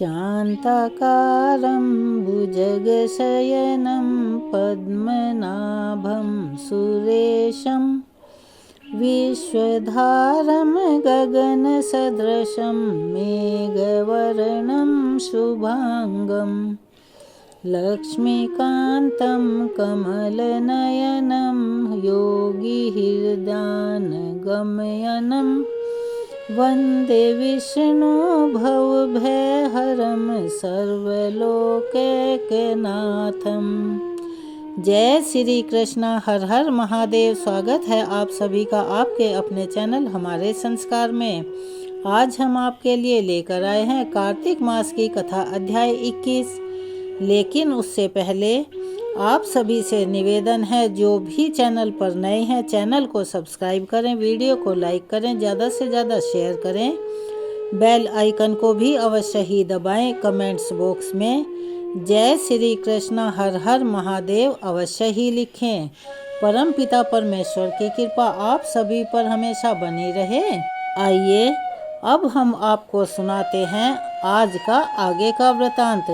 शान्ताकारं भुजगशयनं पद्मनाभं सुरेशं विश्वधारं गगनसदृशं मेघवर्णं शुभांगं लक्ष्मीकान्तं कमलनयनं योगिहृदानगमयनं वन्दे विष्णु भवभयहरं सर्वलोकैकनाथं। जय श्री कृष्णा। हर हर महादेव। स्वागत है आप सभी का आपके अपने चैनल हमारे संस्कार में। आज हम आपके लिए लेकर आए हैं कार्तिक मास की कथा अध्याय 21। लेकिन उससे पहले आप सभी से निवेदन है, जो भी चैनल पर नए हैं चैनल को सब्सक्राइब करें, वीडियो को लाइक करें, ज़्यादा से ज़्यादा शेयर करें, बेल आइकन को भी अवश्य ही दबाएं। कमेंट्स बॉक्स में जय श्री कृष्ण हर हर महादेव अवश्य ही लिखें। परम पिता परमेश्वर की कृपा आप सभी पर हमेशा बनी रहे। आइए अब हम आपको सुनाते हैं आज का आगे का वृतांत।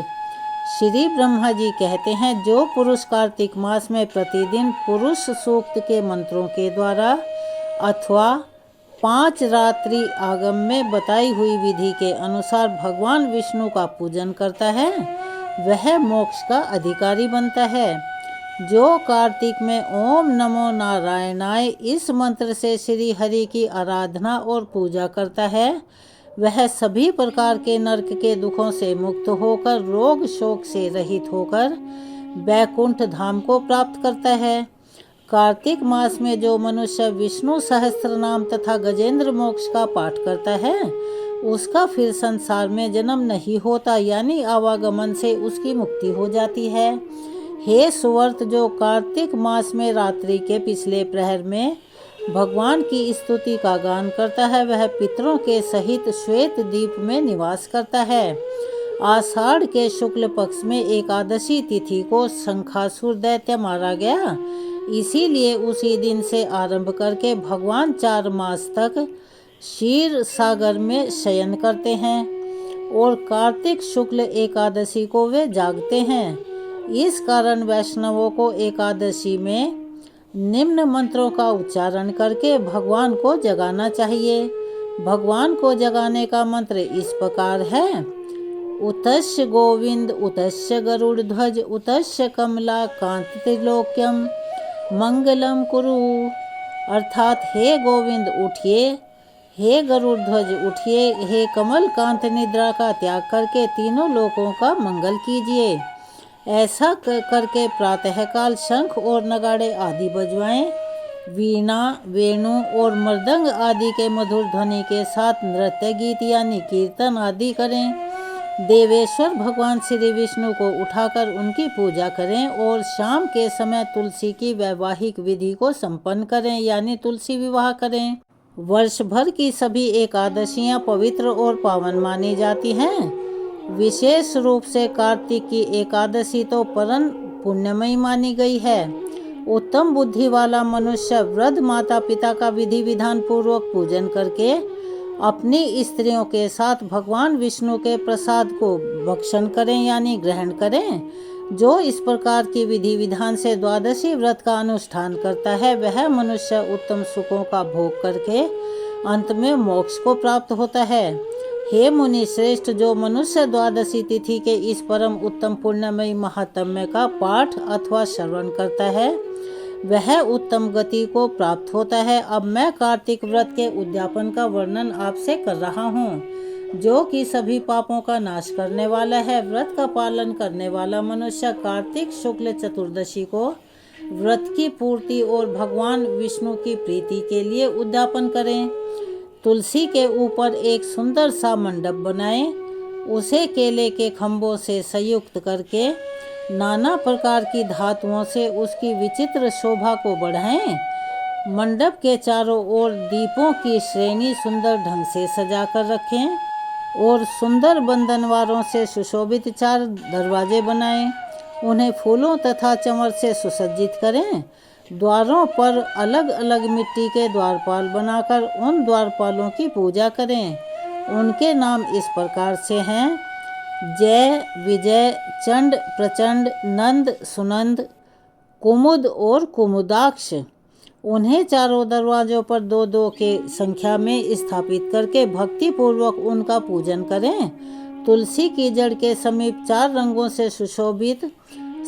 श्री ब्रह्मा जी कहते हैं, जो पुरुष कार्तिक मास में प्रतिदिन पुरुष सूक्त के मंत्रों के द्वारा अथवा 5 रात्रि आगम में बताई हुई विधि के अनुसार भगवान विष्णु का पूजन करता है, वह मोक्ष का अधिकारी बनता है। जो कार्तिक में ओम नमो नारायणाय इस मंत्र से श्री हरि की आराधना और पूजा करता है, वह सभी प्रकार के नरक के दुखों से मुक्त होकर, रोग शोक से रहित होकर बैकुंठ धाम को प्राप्त करता है। कार्तिक मास में जो मनुष्य विष्णु सहस्त्र नाम तथा गजेंद्र मोक्ष का पाठ करता है, उसका फिर संसार में जन्म नहीं होता, यानी आवागमन से उसकी मुक्ति हो जाती है। हे सुवर्त, जो कार्तिक मास में रात्रि के पिछले प्रहर में भगवान की स्तुति का गान करता है, वह पितरों के सहित श्वेत द्वीप में निवास करता है। आषाढ़ के शुक्ल पक्ष में एकादशी तिथि को शंखासुर दैत्य मारा गया, इसीलिए उसी दिन से आरंभ करके भगवान 4 मास तक क्षीर सागर में शयन करते हैं और कार्तिक शुक्ल एकादशी को वे जागते हैं। इस कारण वैष्णवों को एकादशी में निम्न मंत्रों का उच्चारण करके भगवान को जगाना चाहिए। भगवान को जगाने का मंत्र इस प्रकार है: उतस्य गोविंद उतस्य गरुड़ ध्वज उतस्य कमला कांत त्रिलोक्यम मंगलम कुरु। अर्थात हे गोविंद उठिए, हे गरुड़ ध्वज उठिए, हे कमल कांत निद्रा का त्याग करके तीनों लोकों का मंगल कीजिए। ऐसा करके प्रातःकाल शंख और नगाड़े आदि बजवाएं, वीणा वेणु और मृदंग आदि के मधुर ध्वनि के साथ नृत्य गीत यानी कीर्तन आदि करें। देवेश्वर भगवान श्री विष्णु को उठाकर उनकी पूजा करें और शाम के समय तुलसी की वैवाहिक विधि को संपन्न करें, यानी तुलसी विवाह करें। वर्ष भर की सभी एकादशियां पवित्र और पावन मानी जाती हैं। विशेष रूप से कार्तिक की एकादशी तो परम पुण्यमयी मानी गई है। उत्तम बुद्धि वाला मनुष्य वृद्ध माता पिता का विधि विधान पूर्वक पूजन करके अपनी स्त्रियों के साथ भगवान विष्णु के प्रसाद को भक्षण करें, यानी ग्रहण करें। जो इस प्रकार की विधि विधान से द्वादशी व्रत का अनुष्ठान करता है, वह मनुष्य उत्तम सुखों का भोग करके अंत में मोक्ष को प्राप्त होता है। हे मुनि श्रेष्ठ, जो मनुष्य द्वादशी तिथि के इस परम उत्तम पुण्यमयी महात्म्य का पाठ अथवा श्रवण करता है, वह उत्तम गति को प्राप्त होता है। अब मैं कार्तिक व्रत के उद्यापन का वर्णन आपसे कर रहा हूँ, जो कि सभी पापों का नाश करने वाला है। व्रत का पालन करने वाला मनुष्य कार्तिक शुक्ल चतुर्दशी को व्रत की पूर्ति और भगवान विष्णु की प्रीति के लिए उद्यापन करें। तुलसी के ऊपर एक सुंदर सा मंडप बनाएं, उसे केले के खम्भों से संयुक्त करके नाना प्रकार की धातुओं से उसकी विचित्र शोभा को बढ़ाएं। मंडप के चारों ओर दीपों की श्रेणी सुंदर ढंग से सजा कर रखें और सुंदर बंधनवारों से सुशोभित 4 दरवाजे बनाएं। उन्हें फूलों तथा चमर से सुसज्जित करें। द्वारों पर अलग अलग मिट्टी के द्वारपाल बनाकर उन द्वारपालों की पूजा करें। उनके नाम इस प्रकार से हैं: जय, विजय, चंड, प्रचंड, नंद, सुनंद, कुमुद और कुमुदाक्ष, उन्हें चारों दरवाजों पर दो दो के संख्या में स्थापित करके भक्ति पूर्वक उनका पूजन करें। तुलसी की जड़ के समीप 4 रंगों से सुशोभित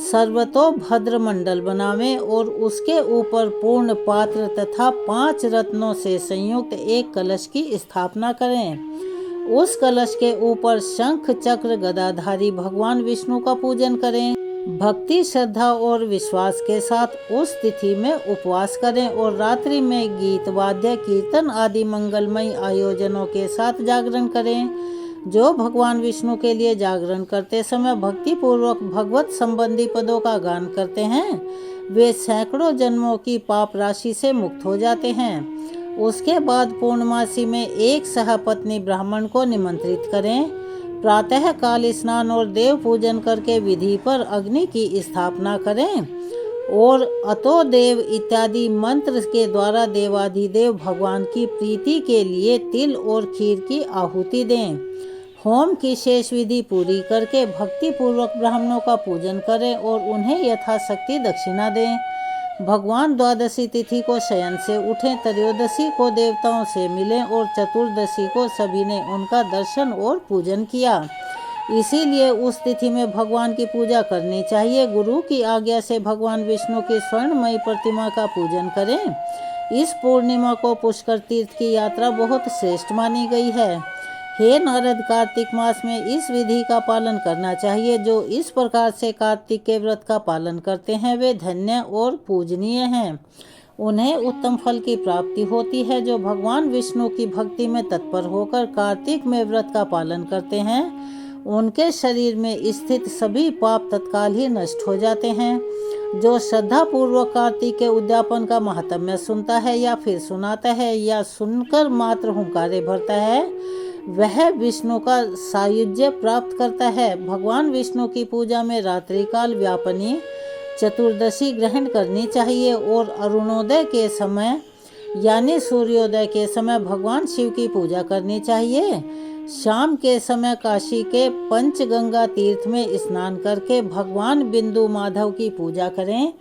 सर्वतोभद्र मंडल बनावें और उसके ऊपर पूर्ण पात्र तथा 5 रत्नों से संयुक्त एक कलश की स्थापना करें। उस कलश के ऊपर शंख चक्र गदाधारी भगवान विष्णु का पूजन करें। भक्ति, श्रद्धा और विश्वास के साथ उस तिथि में उपवास करें और रात्रि में गीत, वाद्य, कीर्तन आदि मंगलमय आयोजनों के साथ जागरण करें। जो भगवान विष्णु के लिए जागरण करते समय भक्ति पूर्वक भगवत संबंधी पदों का गान करते हैं, वे सैकड़ों जन्मों की पाप राशि से मुक्त हो जाते हैं। उसके बाद पूर्णमासी में एक सहपत्नी ब्राह्मण को निमंत्रित करें। प्रातः काल स्नान और देव पूजन करके विधि पर अग्नि की स्थापना करें और अतो देव इत्यादि मंत्र के द्वारा देवाधिदेव भगवान की प्रीति के लिए तिल और खीर की आहुति दें। होम की शेष विधि पूरी करके भक्ति पूर्वक ब्राह्मणों का पूजन करें और उन्हें यथाशक्ति दक्षिणा दें। भगवान द्वादशी तिथि को शयन से उठें, त्रयोदशी को देवताओं से मिलें और चतुर्दशी को सभी ने उनका दर्शन और पूजन किया। इसीलिए उस तिथि में भगवान की पूजा करनी चाहिए। गुरु की आज्ञा से भगवान विष्णु की स्वर्णमयी प्रतिमा का पूजन करें। इस पूर्णिमा को पुष्कर तीर्थ की यात्रा बहुत श्रेष्ठ मानी गई है। हे नारद, कार्तिक मास में इस विधि का पालन करना चाहिए। जो इस प्रकार से कार्तिक के व्रत का पालन करते हैं वे धन्य और पूजनीय हैं। उन्हें उत्तम फल की प्राप्ति होती है। जो भगवान विष्णु की भक्ति में तत्पर होकर कार्तिक में व्रत का पालन करते हैं, उनके शरीर में स्थित सभी पाप तत्काल ही नष्ट हो जाते हैं। जो श्रद्धा पूर्वक कार्तिक के उद्यापन का महात्म्य सुनता है या फिर सुनाता है या सुनकर मात्र हुंकारे भरता है, वह विष्णु का सायुज्य प्राप्त करता है। भगवान विष्णु की पूजा में रात्रिकाल व्यापनी चतुर्दशी ग्रहण करनी चाहिए और अरुणोदय के समय यानी सूर्योदय के समय भगवान शिव की पूजा करनी चाहिए। शाम के समय काशी के पंचगंगा तीर्थ में स्नान करके भगवान बिंदु माधव की पूजा करें।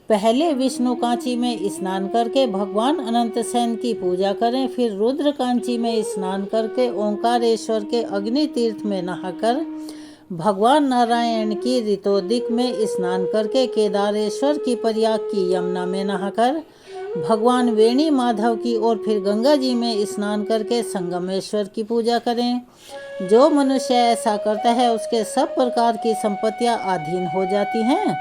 पहले विष्णु कांची में स्नान करके भगवान अनंत सेन की पूजा करें। फिर रुद्र कांची में स्नान करके ओंकारेश्वर के अग्नि तीर्थ में नहाकर भगवान नारायण की ऋतोदिक में स्नान करके केदारेश्वर की प्रयाग की यमुना में नहाकर भगवान वेणी माधव की और फिर गंगा जी में स्नान करके संगमेश्वर की पूजा करें। जो मनुष्य ऐसा करता है उसके सब प्रकार की संपत्तियां अधीन हो जाती हैं।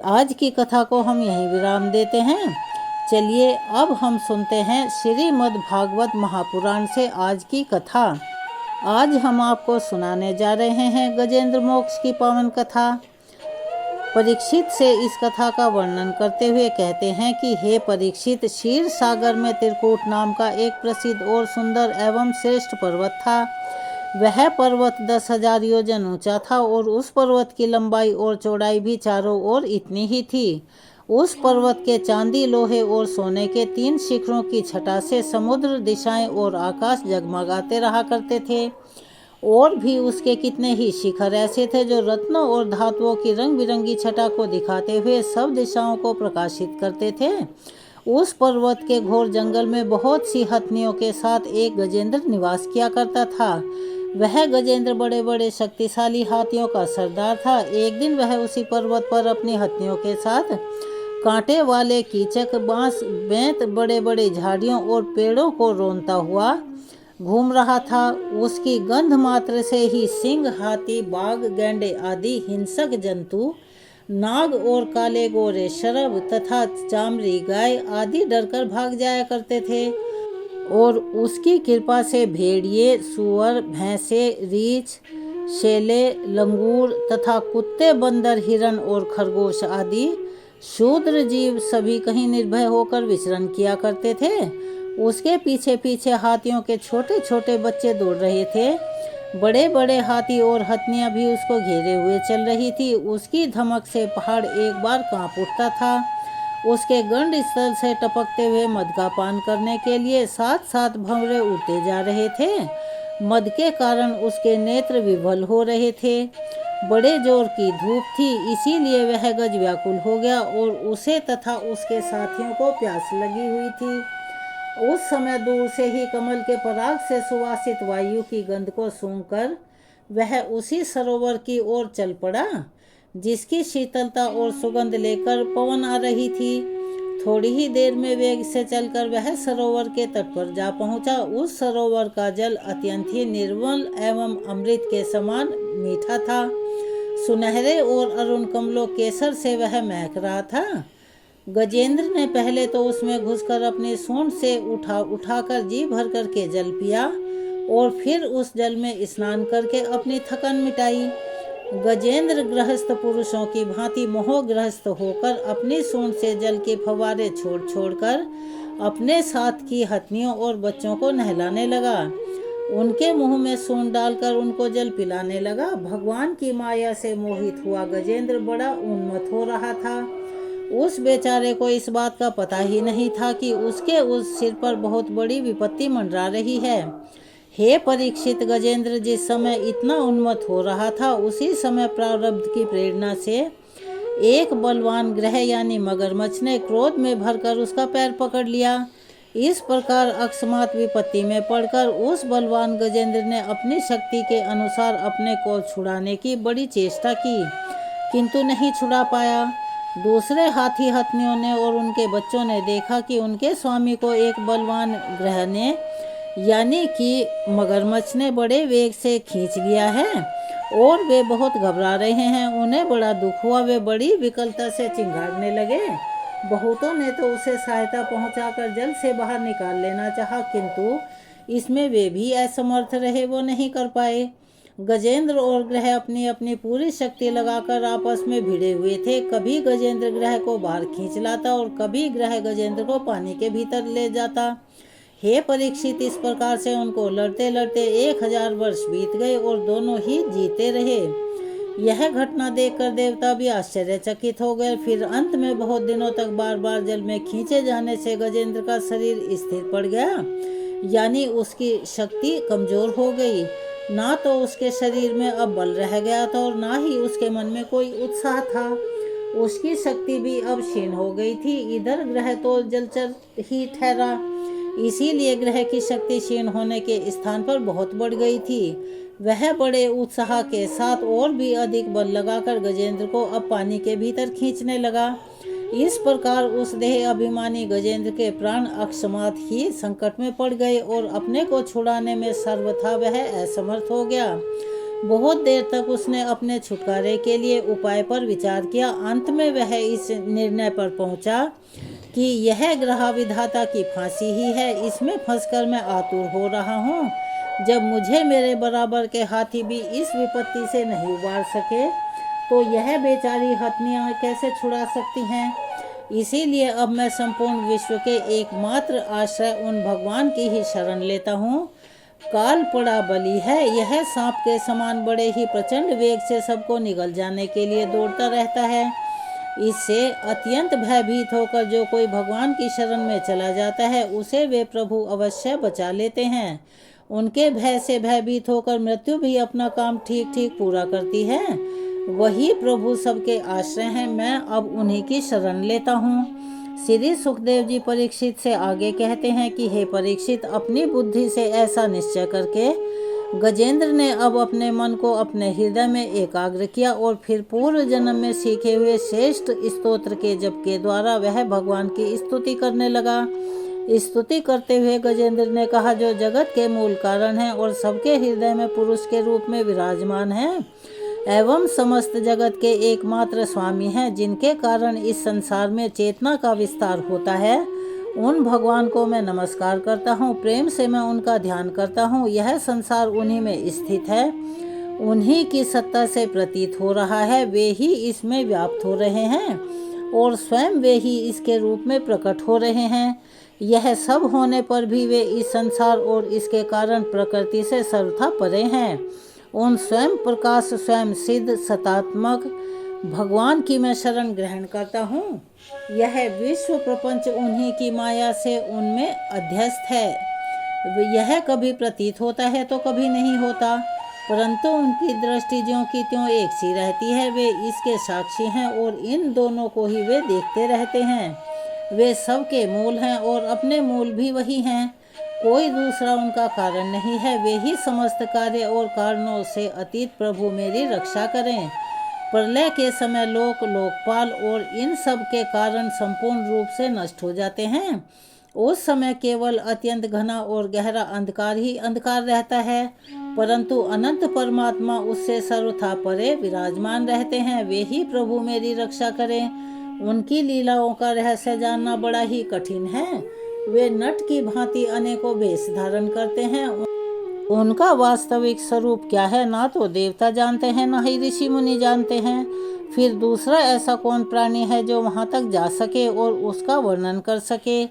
आज की कथा को हम यहीं विराम देते हैं। चलिए अब हम सुनते हैं श्रीमद् भागवत महापुराण से आज की कथा। आज हम आपको सुनाने जा रहे हैं गजेंद्र मोक्ष की पावन कथा। परीक्षित से इस कथा का वर्णन करते हुए कहते हैं कि हे परीक्षित, क्षीर सागर में त्रिकूट नाम का एक प्रसिद्ध और सुंदर एवं श्रेष्ठ पर्वत था। वह पर्वत 10,000 योजन ऊंचा था और उस पर्वत की लंबाई और चौड़ाई भी चारों ओर इतनी ही थी। उस पर्वत के चांदी, लोहे और सोने के 3 शिखरों की छटा से समुद्र, दिशाएं और आकाश जगमगाते रहा करते थे। और भी उसके कितने ही शिखर ऐसे थे जो रत्नों और धातुओं की रंग बिरंगी छटा को दिखाते हुए सब दिशाओं को प्रकाशित करते थे। उस पर्वत के घोर जंगल में बहुत सी हथनियों के साथ एक गजेंद्र निवास किया करता था। वह गजेंद्र बड़े बड़े शक्तिशाली हाथियों का सरदार था। एक दिन वह उसी पर्वत पर अपनी हथनियों के साथ कांटे वाले कीचक, बांस, बेंत, बड़े बड़े झाड़ियों और पेड़ों को रोनता हुआ घूम रहा था। उसकी गंध मात्र से ही सिंह, हाथी, बाघ, गैंडे आदि हिंसक जंतु, नाग और काले गोरे शरभ तथा चामड़ी गाय आदि डरकर भाग जाया करते थे। और उसकी कृपा से भेड़िए, सुअर, भैंसे, रीछ, शेले, लंगूर तथा कुत्ते, बंदर, हिरण और खरगोश आदि शूद्र जीव सभी कहीं निर्भय होकर विचरण किया करते थे। उसके पीछे पीछे हाथियों के छोटे छोटे बच्चे दौड़ रहे थे। बड़े बड़े हाथी और हथनियां भी उसको घेरे हुए चल रही थी। उसकी धमक से पहाड़ एक बार कांप उठता था। उसके गंड स्थल से टपकते हुए मद का पान करने के लिए 7-7 भंवरे उड़ते जा रहे थे। मद के कारण उसके नेत्र विवल हो रहे थे। बड़े जोर की धूप थी, इसीलिए वह गज व्याकुल हो गया और उसे तथा उसके साथियों को प्यास लगी हुई थी। उस समय दूर से ही कमल के पराग से सुवासित वायु की गंध को सूंघकर वह उसी सरोवर की ओर चल पड़ा, जिसकी शीतलता और सुगंध लेकर पवन आ रही थी। थोड़ी ही देर में वेग से चलकर वह सरोवर के तट पर जा पहुंचा। उस सरोवर का जल अत्यंत ही निर्मल एवं अमृत के समान मीठा था। सुनहरे और अरुण कमलों केसर से वह महक रहा था। गजेंद्र ने पहले तो उसमें घुसकर अपनी सूंड से उठाकर जी भर करके जल पिया और फिर उस जल में स्नान करके अपनी थकन मिटाई। गजेंद्र गृहस्थ पुरुषों की भांति मोहग्रस्त होकर अपनी सूंड से जल के फव्वारे छोड़ छोड़कर अपने साथ की हथनियों और बच्चों को नहलाने लगा। उनके मुंह में सूंड डालकर उनको जल पिलाने लगा। भगवान की माया से मोहित हुआ गजेंद्र बड़ा उन्मत्त हो रहा था। उस बेचारे को इस बात का पता ही नहीं था कि उसके उस सिर पर बहुत बड़ी विपत्ति मंडरा रही है। हे परीक्षित, गजेंद्र जिस समय इतना उन्मत्त हो रहा था, उसी समय प्रारब्ध की प्रेरणा से एक बलवान ग्रह यानी मगरमच्छ ने क्रोध में भरकर उसका पैर पकड़ लिया। इस प्रकार अकस्मात विपत्ति में पड़कर उस बलवान गजेंद्र ने अपनी शक्ति के अनुसार अपने को छुड़ाने की बड़ी चेष्टा की, किंतु नहीं छुड़ा पाया। दूसरे हाथी हथनियों ने और उनके बच्चों ने देखा कि उनके स्वामी को एक बलवान ग्रह ने यानी कि मगरमच्छ ने बड़े वेग से खींच लिया है और वे बहुत घबरा रहे हैं। उन्हें बड़ा दुख हुआ, वे बड़ी विकलता से चिंगारने लगे। बहुतों ने तो उसे सहायता पहुंचाकर जल से बाहर निकाल लेना चाहा, किंतु इसमें वे भी असमर्थ रहे, वो नहीं कर पाए। गजेंद्र और ग्रह अपनी अपनी पूरी शक्ति लगाकर आपस में भिड़े हुए थे। कभी गजेंद्र ग्रह को बाहर खींच लाता और कभी ग्रह गजेंद्र को पानी के भीतर ले जाता। हे परीक्षित, इस प्रकार से उनको लड़ते लड़ते 1000 वर्ष बीत गए और दोनों ही जीते रहे। यह घटना देखकर देवता भी आश्चर्यचकित हो गए। फिर अंत में बहुत दिनों तक बार बार जल में खींचे जाने से गजेंद्र का शरीर स्थिर पड़ गया, यानी उसकी शक्ति कमजोर हो गई। ना तो उसके शरीर में अब बल रह गया था और ना ही उसके मन में कोई उत्साह था। उसकी शक्ति भी अब क्षीण हो गई थी। इधर ग्रह तो जलचर ही ठहरा, इसीलिए ग्रह की शक्ति क्षीण होने के स्थान पर बहुत बढ़ गई थी। वह बड़े उत्साह के साथ और भी अधिक बल लगाकर गजेंद्र को अब पानी के भीतर खींचने लगा। इस प्रकार उस देह अभिमानी गजेंद्र के प्राण अकस्मात ही संकट में पड़ गए और अपने को छुड़ाने में सर्वथा वह असमर्थ हो गया। बहुत देर तक उसने अपने छुटकारे के लिए उपाय पर विचार किया। अंत में वह इस निर्णय पर पहुंचा कि यह ग्रह विधाता की फांसी ही है, इसमें फंसकर मैं आतुर हो रहा हूँ। जब मुझे मेरे बराबर के हाथी भी इस विपत्ति से नहीं उबार सके, तो यह बेचारी हथनियाँ कैसे छुड़ा सकती हैं। इसीलिए अब मैं संपूर्ण विश्व के एकमात्र आश्रय उन भगवान की ही शरण लेता हूँ। काल पड़ा बली है, यह सांप के समान बड़े ही प्रचंड वेग से सबको निगल जाने के लिए दौड़ता रहता है। इससे अत्यंत भयभीत होकर जो कोई भगवान की शरण में चला जाता है, उसे वे प्रभु अवश्य बचा लेते हैं। उनके भय से भयभीत होकर मृत्यु भी अपना काम ठीक ठीक पूरा करती है। वही प्रभु सबके आश्रय हैं, मैं अब उन्हीं की शरण लेता हूँ। श्री सुखदेव जी परीक्षित से आगे कहते हैं कि हे परीक्षित, अपनी बुद्धि से ऐसा निश्चय करके गजेंद्र ने अब अपने मन को अपने हृदय में एकाग्र किया और फिर पूर्व जन्म में सीखे हुए श्रेष्ठ स्तोत्र के जप के द्वारा वह भगवान की स्तुति करने लगा। स्तुति करते हुए गजेंद्र ने कहा, जो जगत के मूल कारण है और सबके हृदय में पुरुष के रूप में विराजमान है एवं समस्त जगत के एकमात्र स्वामी हैं, जिनके कारण इस संसार में चेतना का विस्तार होता है, उन भगवान को मैं नमस्कार करता हूँ। प्रेम से मैं उनका ध्यान करता हूँ। यह संसार उन्हीं में स्थित है, उन्हीं की सत्ता से प्रतीत हो रहा है। वे ही इसमें व्याप्त हो रहे हैं और स्वयं वे ही इसके रूप में प्रकट हो रहे हैं। यह सब होने पर भी वे इस संसार और इसके कारण प्रकृति से सर्वथा परे हैं। उन स्वयं प्रकाश स्वयं सिद्ध सतात्मक भगवान की मैं शरण ग्रहण करता हूँ। यह विश्व प्रपंच उन्हीं की माया से उनमें अध्यस्त है। यह कभी प्रतीत होता है तो कभी नहीं होता, परंतु उनकी दृष्टि ज्यों की त्यों एक सी रहती है। वे इसके साक्षी हैं और इन दोनों को ही वे देखते रहते हैं। वे सबके मूल हैं और अपने मूल भी वही हैं। कोई दूसरा उनका कारण नहीं है। वे ही समस्त कार्य और कारणों से अतीत प्रभु मेरी रक्षा करें। प्रलय के समय लोकपाल और इन सब के कारण संपूर्ण रूप से नष्ट हो जाते हैं। उस समय केवल अत्यंत घना और गहरा अंधकार ही अंधकार रहता है, परंतु अनंत परमात्मा उससे सर्वथा परे विराजमान रहते हैं। वे ही प्रभु मेरी रक्षा करें। उनकी लीलाओं का रहस्य जानना बड़ा ही कठिन है। वे नट की भांति अनेकों वेश धारण करते हैं। उनका वास्तविक स्वरूप क्या है ना तो देवता जानते हैं, ना ही ऋषि मुनि जानते हैं। फिर दूसरा ऐसा कौन प्राणी है जो वहां तक जा सके और उसका वर्णन कर सके।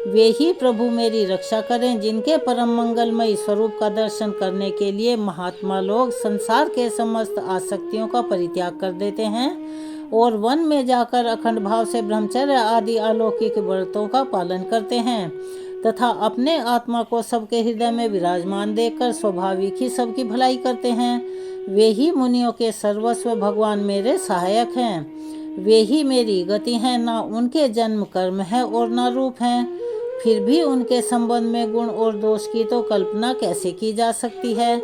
वे ही प्रभु मेरी रक्षा करें, जिनके परम मंगलमयी स्वरूप का दर्शन करने के लिए महात्मा लोग संसार के समस्त आसक्तियों का परित्याग कर देते हैं और वन में जाकर अखंड भाव से ब्रह्मचर्य आदि अलौकिक व्रतों का पालन करते हैं तथा अपने आत्मा को सबके हृदय में विराजमान देखकर स्वाभाविक ही सबकी भलाई करते हैं। वे ही मुनियों के सर्वस्व भगवान मेरे सहायक हैं। वे ही मेरी गति हैं, ना उनके जन्म कर्म है और ना रूप हैं। फिर भी उनके संबंध में गुण और दोष की तो कल्पना कैसे की जा सकती है।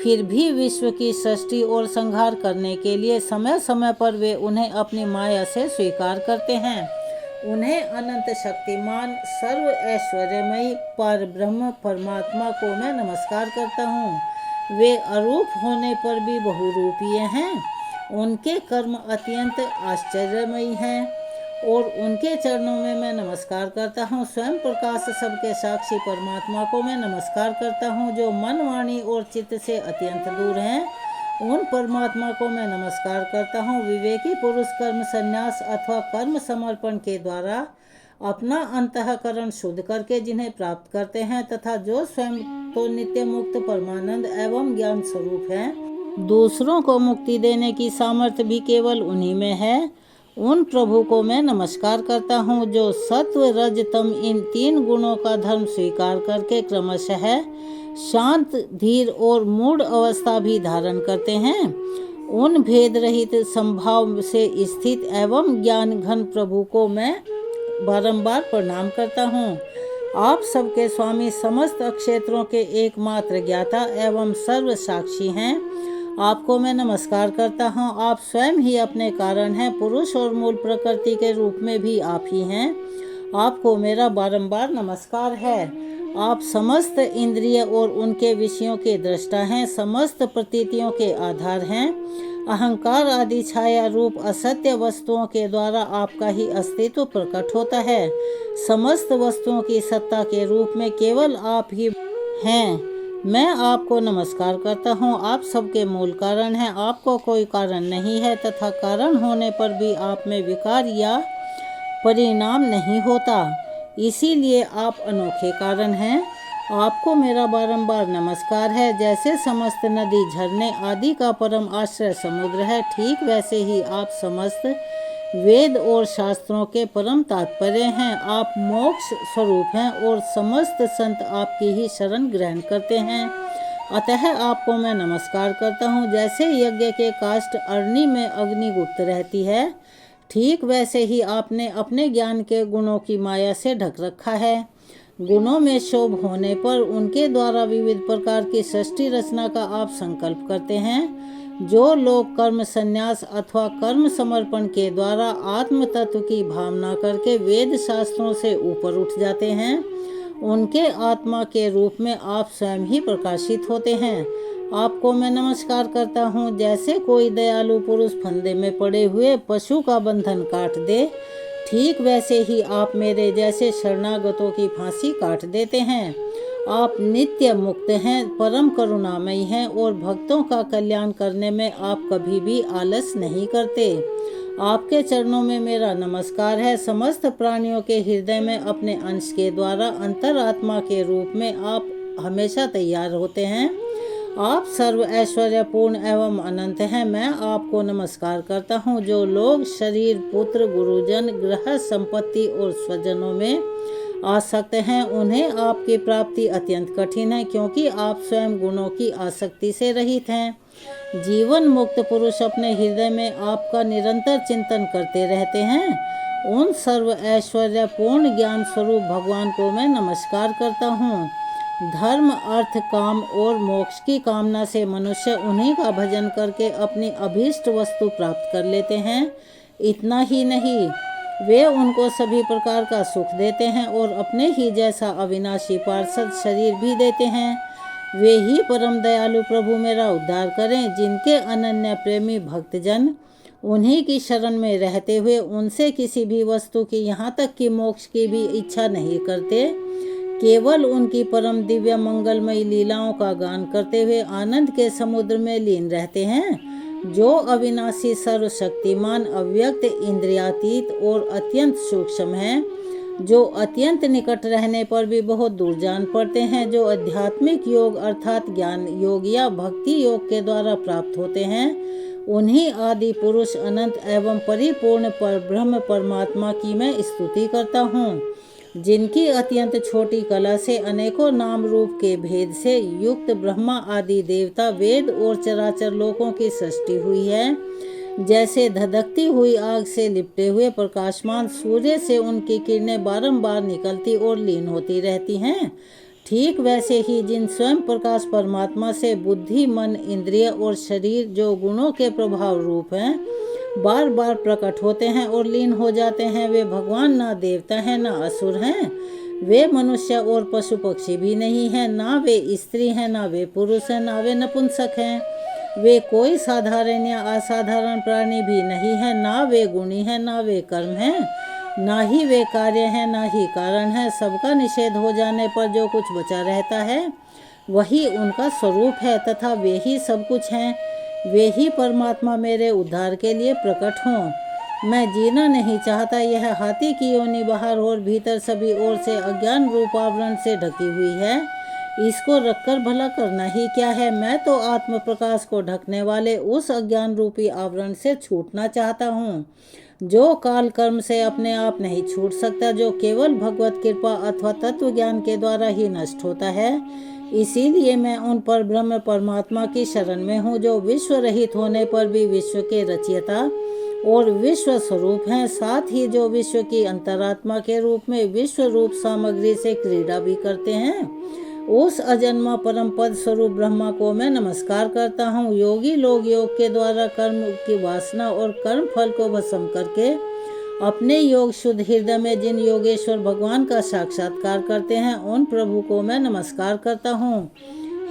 फिर भी विश्व की सृष्टि और संहार करने के लिए समय समय पर वे उन्हें अपनी माया से स्वीकार करते हैं। उन्हें अनंत शक्तिमान सर्व ऐश्वर्यमयी पर ब्रह्म परमात्मा को मैं नमस्कार करता हूँ। वे अरूप होने पर भी बहुरूपीय हैं। उनके कर्म अत्यंत आश्चर्यमयी हैं और उनके चरणों में मैं नमस्कार करता हूँ। स्वयं प्रकाश सबके साक्षी परमात्मा को मैं नमस्कार करता हूँ, जो मन वाणी और चित्त से अत्यंत दूर हैं। उन परमात्मा को मैं नमस्कार करता हूँ। विवेकी पुरुष कर्म संन्यास अथवा कर्म समर्पण के द्वारा अपना अंतःकरण शुद्ध करके जिन्हें प्राप्त करते हैं तथा जो स्वयं तो नित्य मुक्त परमानंद एवं ज्ञान स्वरूप हैं, दूसरों को मुक्ति देने की सामर्थ्य भी केवल उन्हीं में है। उन प्रभु को मैं नमस्कार करता हूँ जो सत्व रज तम इन तीन गुणों का धर्म स्वीकार करके क्रमशः शांत धीर और मूढ़ अवस्था भी धारण करते हैं। उन भेद रहित संभाव से स्थित एवं ज्ञान घन प्रभु को मैं बारंबार प्रणाम करता हूँ। आप सबके स्वामी समस्त क्षेत्रों के एकमात्र ज्ञाता एवं सर्व साक्षी हैं। आपको मैं नमस्कार करता हूँ। आप स्वयं ही अपने कारण हैं। पुरुष और मूल प्रकृति के रूप में भी आप ही हैं। आपको मेरा बारंबार नमस्कार है। आप समस्त इंद्रिय और उनके विषयों के दृष्टा हैं, समस्त प्रतीतियों के आधार हैं। अहंकार आदि छाया रूप असत्य वस्तुओं के द्वारा आपका ही अस्तित्व प्रकट होता है। समस्त वस्तुओं की सत्ता के रूप में केवल आप ही हैं। मैं आपको नमस्कार करता हूँ। आप सबके मूल कारण हैं। आपको कोई कारण नहीं है तथा कारण होने पर भी आप में विकार या परिणाम नहीं होता, इसीलिए आप अनोखे कारण हैं। आपको मेरा बारंबार नमस्कार है। जैसे समस्त नदी झरने आदि का परम आश्रय समुद्र है, ठीक वैसे ही आप समस्त वेद और शास्त्रों के परम तात्पर्य हैं। आप मोक्ष स्वरूप हैं और समस्त संत आपकी ही शरण ग्रहण करते हैं। अतः आपको मैं नमस्कार करता हूँ। जैसे यज्ञ के काष्ठ अग्नि में अग्नि गुप्त रहती है, ठीक वैसे ही आपने अपने ज्ञान के गुणों की माया से ढक रखा है। गुणों में शोभ होने पर उनके द्वारा विविध प्रकार की सृष्टि रचना का आप संकल्प करते हैं। जो लोग कर्म संन्यास अथवा कर्म समर्पण के द्वारा आत्म तत्व की भावना करके वेद शास्त्रों से ऊपर उठ जाते हैं, उनके आत्मा के रूप में आप स्वयं ही प्रकाशित होते हैं। आपको मैं नमस्कार करता हूँ। जैसे कोई दयालु पुरुष फंदे में पड़े हुए पशु का बंधन काट दे, ठीक वैसे ही आप मेरे जैसे शरणागतों की फांसी काट देते हैं। आप नित्य मुक्त हैं, परम करुणामयी हैं और भक्तों का कल्याण करने में आप कभी भी आलस नहीं करते। आपके चरणों में मेरा नमस्कार है। समस्त प्राणियों के हृदय में अपने अंश के द्वारा अंतरात्मा के रूप में आप हमेशा तैयार होते हैं। आप सर्व ऐश्वर्यपूर्ण एवं अनंत हैं। मैं आपको नमस्कार करता हूँ। जो लोग शरीर, पुत्र, गुरुजन, गृह, संपत्ति और स्वजनों में आसक्त हैं उन्हें आपकी प्राप्ति अत्यंत कठिन है, क्योंकि आप स्वयं गुणों की आसक्ति से रहित हैं। जीवन मुक्त पुरुष अपने हृदय में आपका निरंतर चिंतन करते रहते हैं। उन सर्व ऐश्वर्य पूर्ण ज्ञान स्वरूप भगवान को मैं नमस्कार करता हूँ। धर्म, अर्थ, काम और मोक्ष की कामना से मनुष्य उन्हीं का भजन करके अपनी अभीष्ट वस्तु प्राप्त कर लेते हैं। इतना ही नहीं, वे उनको सभी प्रकार का सुख देते हैं और अपने ही जैसा अविनाशी पार्षद शरीर भी देते हैं। वे ही परम दयालु प्रभु मेरा उद्धार करें, जिनके अनन्य प्रेमी भक्तजन उन्हीं की शरण में रहते हुए उनसे किसी भी वस्तु की, यहाँ तक कि मोक्ष की भी इच्छा नहीं करते, केवल उनकी परम दिव्य मंगलमयी लीलाओं का गान करते हुए आनंद के समुद्र में लीन रहते हैं। जो अविनाशी, सर्वशक्तिमान, अव्यक्त, इंद्रियातीत और अत्यंत सूक्ष्म हैं, जो अत्यंत निकट रहने पर भी बहुत दूर जान पड़ते हैं, जो आध्यात्मिक योग अर्थात ज्ञान योग या भक्ति योग के द्वारा प्राप्त होते हैं, उन्हीं आदि पुरुष अनंत एवं परिपूर्ण पर ब्रह्म परमात्मा की मैं स्तुति करता हूँ, जिनकी अत्यंत छोटी कला से अनेकों नाम रूप के भेद से युक्त ब्रह्मा आदि देवता, वेद और चराचर लोकों की सृष्टि हुई है। जैसे धधकती हुई आग से लिपटे हुए प्रकाशमान सूर्य से उनकी किरणें बारंबार निकलती और लीन होती रहती हैं, ठीक वैसे ही जिन स्वयं प्रकाश परमात्मा से बुद्धि, मन, इंद्रिय और शरीर, जो गुणों के प्रभाव रूप हैं, बार बार प्रकट होते हैं और लीन हो जाते हैं, वे भगवान ना देवता हैं ना असुर हैं। वे मनुष्य और पशु पक्षी भी नहीं हैं, ना वे स्त्री हैं, ना वे पुरुष हैं, ना वे नपुंसक हैं। वे कोई साधारण या असाधारण प्राणी भी नहीं है, ना वे गुणी हैं, ना वे कर्म हैं, ना ही वे कार्य हैं, ना ही कारण है। सबका निषेध हो जाने पर जो कुछ बचा रहता है वही उनका स्वरूप है तथा वे ही सब कुछ हैं। वे ही परमात्मा मेरे उद्धार के लिए प्रकट हों। मैं जीना नहीं चाहता। यह हाथी की योनि बाहर और भीतर सभी ओर से अज्ञान रूप आवरण से ढकी हुई है। इसको रखकर भला करना ही क्या है। मैं तो आत्म प्रकाश को ढकने वाले उस अज्ञान रूपी आवरण से छूटना चाहता हूँ, जो काल कर्म से अपने आप नहीं छूट सकता, जो केवल भगवत कृपा अथवा तत्व ज्ञान के द्वारा ही नष्ट होता है। इसीलिए मैं उन पर ब्रह्म परमात्मा की शरण में हूँ, जो विश्व रहित होने पर भी विश्व के रचयिता और विश्व स्वरूप हैं, साथ ही जो विश्व की अंतरात्मा के रूप में विश्व रूप सामग्री से क्रीड़ा भी करते हैं। उस अजन्मा परम पद स्वरूप ब्रह्मा को मैं नमस्कार करता हूँ। योगी लोग योग के द्वारा कर्म की वासना और कर्म फल को भस्म करके अपने योग शुद्ध हृदय में जिन योगेश्वर भगवान का साक्षात्कार करते हैं, उन प्रभु को मैं नमस्कार करता हूँ।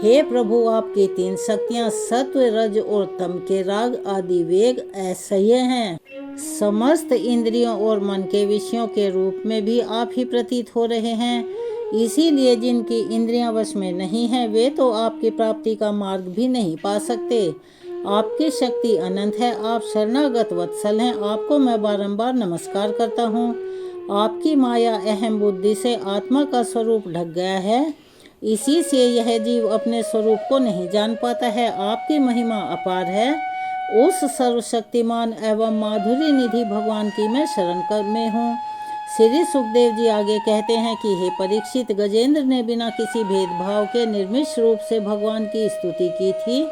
हे प्रभु, आपकी तीन शक्तियाँ सत्व, रज और तम के राग आदि वेग असह्य हैं। समस्त इंद्रियों और मन के विषयों के रूप में भी आप ही प्रतीत हो रहे हैं। इसीलिए जिनकी इंद्रियां वश में नहीं है, वे तो आपकी प्राप्ति का मार्ग भी नहीं पा सकते। आपकी शक्ति अनंत है, आप शरणागत वत्सल हैं। आपको मैं बारंबार नमस्कार करता हूँ। आपकी माया अहम बुद्धि से आत्मा का स्वरूप ढक गया है, इसी से यह जीव अपने स्वरूप को नहीं जान पाता है। आपकी महिमा अपार है। उस सर्वशक्तिमान एवं माधुरी निधि भगवान की मैं शरण में हूँ। श्री सुखदेव जी आगे कहते हैं कि हे परीक्षित, गजेंद्र ने बिना किसी भेदभाव के निर्मिष रूप से भगवान की स्तुति की थी।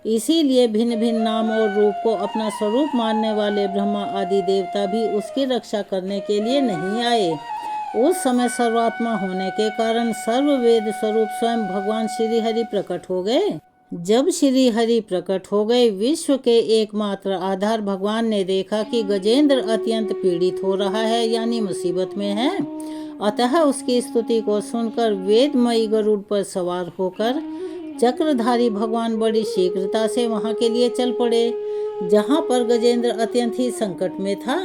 इसीलिए भिन्न भिन्न नाम और रूप को अपना स्वरूप मानने वाले ब्रह्मा आदि देवता भी उसकी रक्षा करने के लिए नहीं आए। उस समय सर्वात्मा होने के कारण सर्ववेद स्वरूप स्वयं भगवान श्री हरि प्रकट हो गए। जब श्री हरि प्रकट हो गए, विश्व के एकमात्र आधार भगवान ने देखा कि गजेंद्र अत्यंत पीड़ित हो रहा है, यानी मुसीबत में है। अतः उसकी स्तुति को सुनकर वेदमयी गरुड़ पर सवार होकर चक्रधारी भगवान बड़ी शीघ्रता से वहां के लिए चल पड़े, जहां पर गजेंद्र अत्यंत ही संकट में था।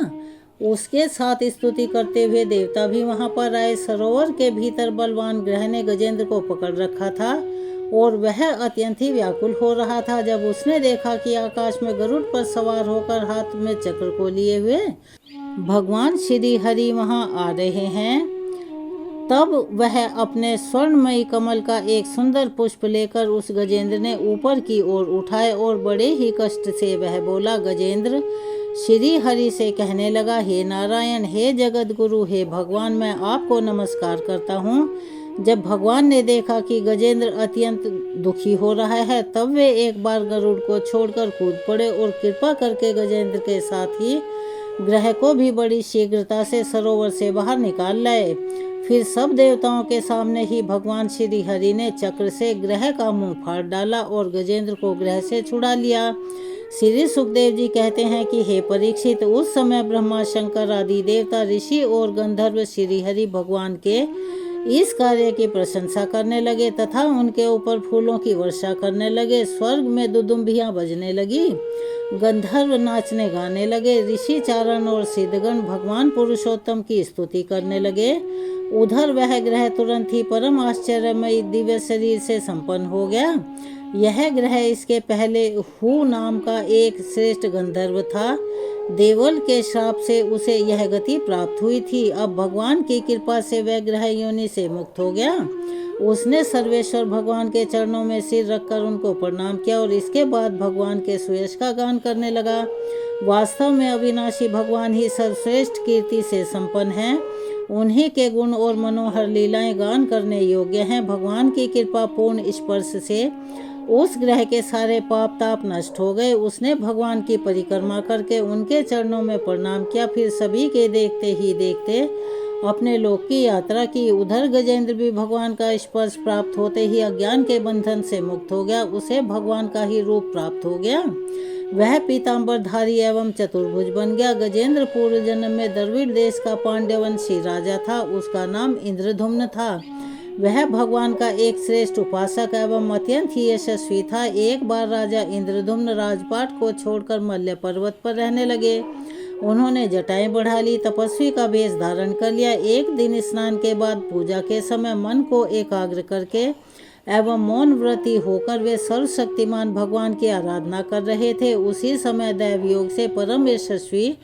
उसके साथ स्तुति करते हुए देवता भी वहां पर आए। सरोवर के भीतर बलवान ग्रह ने गजेंद्र को पकड़ रखा था और वह अत्यंत ही व्याकुल हो रहा था। जब उसने देखा कि आकाश में गरुड़ पर सवार होकर हाथ में चक्र को लिए हुए भगवान श्री हरि वहां आ रहे हैं, तब वह अपने स्वर्णमयी कमल का एक सुंदर पुष्प लेकर उस गजेंद्र ने ऊपर की ओर उठाए और बड़े ही कष्ट से वह बोला। गजेंद्र श्री हरि से कहने लगा, हे नारायण, हे जगत गुरु, हे भगवान, मैं आपको नमस्कार करता हूँ। जब भगवान ने देखा कि गजेंद्र अत्यंत दुखी हो रहा है, तब वे एक बार गरुड़ को छोड़कर कूद पड़े और कृपा करके गजेंद्र के साथ ही ग्रह को भी बड़ी शीघ्रता से सरोवर से बाहर निकाल लाए। फिर सब देवताओं के सामने ही भगवान श्री हरि ने चक्र से ग्रह का मुंह फाड़ डाला और गजेंद्र को ग्रह से छुड़ा लिया। श्री सुखदेव जी कहते हैं कि हे परीक्षित, उस समय ब्रह्मा, शंकर आदि देवता, ऋषि और गंधर्व श्री हरि भगवान के इस कार्य की प्रशंसा करने लगे तथा उनके ऊपर फूलों की वर्षा करने लगे। स्वर्ग में दुदुम्बियां बजने लगी, गंधर्व नाचने गाने लगे, ऋषि चारण और सिद्धगण भगवान पुरुषोत्तम की स्तुति करने लगे। उधर वह ग्रह तुरंत ही परम आश्चर्यमय दिव्य शरीर से संपन्न हो गया। यह ग्रह इसके पहले हु नाम का एक श्रेष्ठ गंधर्व था। देवल के श्राप से उसे यह गति प्राप्त हुई थी। अब भगवान की कृपा से वह ग्रह योनि से मुक्त हो गया। उसने सर्वेश्वर भगवान के चरणों में सिर रखकर उनको प्रणाम किया और इसके बाद भगवान के सुयश का गान करने लगा। वास्तव में अविनाशी भगवान ही सर्वश्रेष्ठ कीर्ति से संपन्न हैं। उन्हीं के गुण और मनोहर लीलाएं गान करने योग्य हैं। भगवान की कृपा पूर्ण स्पर्श से उस ग्रह के सारे पाप ताप नष्ट हो गए। उसने भगवान की परिक्रमा करके उनके चरणों में प्रणाम किया। फिर सभी के देखते ही देखते अपने लोक की यात्रा की। उधर गजेंद्र भी भगवान का स्पर्श प्राप्त होते ही अज्ञान के बंधन से मुक्त हो गया। उसे भगवान का ही रूप प्राप्त हो गया। वह पीताम्बरधारी एवं चतुर्भुज बन गया। गजेंद्र पूर्व जन्म में द्रविड़ देश का पांड्यवंशी राजा था। उसका नाम इंद्रधुम्न था। वह भगवान का एक श्रेष्ठ उपासक एवं अत्यंत ही यशस्वी था। एक बार राजा इंद्रधुम्न राजपाट को छोड़कर मल्य पर्वत पर रहने लगे। उन्होंने जटाएं बढ़ा ली, तपस्वी का वेश धारण कर लिया। एक दिन स्नान के बाद पूजा के समय मन को एकाग्र करके एवं मौन व्रती होकर वे सर्वशक्तिमान भगवान की आराधना कर रहे थे। उसी समय दैव योग से परम यशस्वी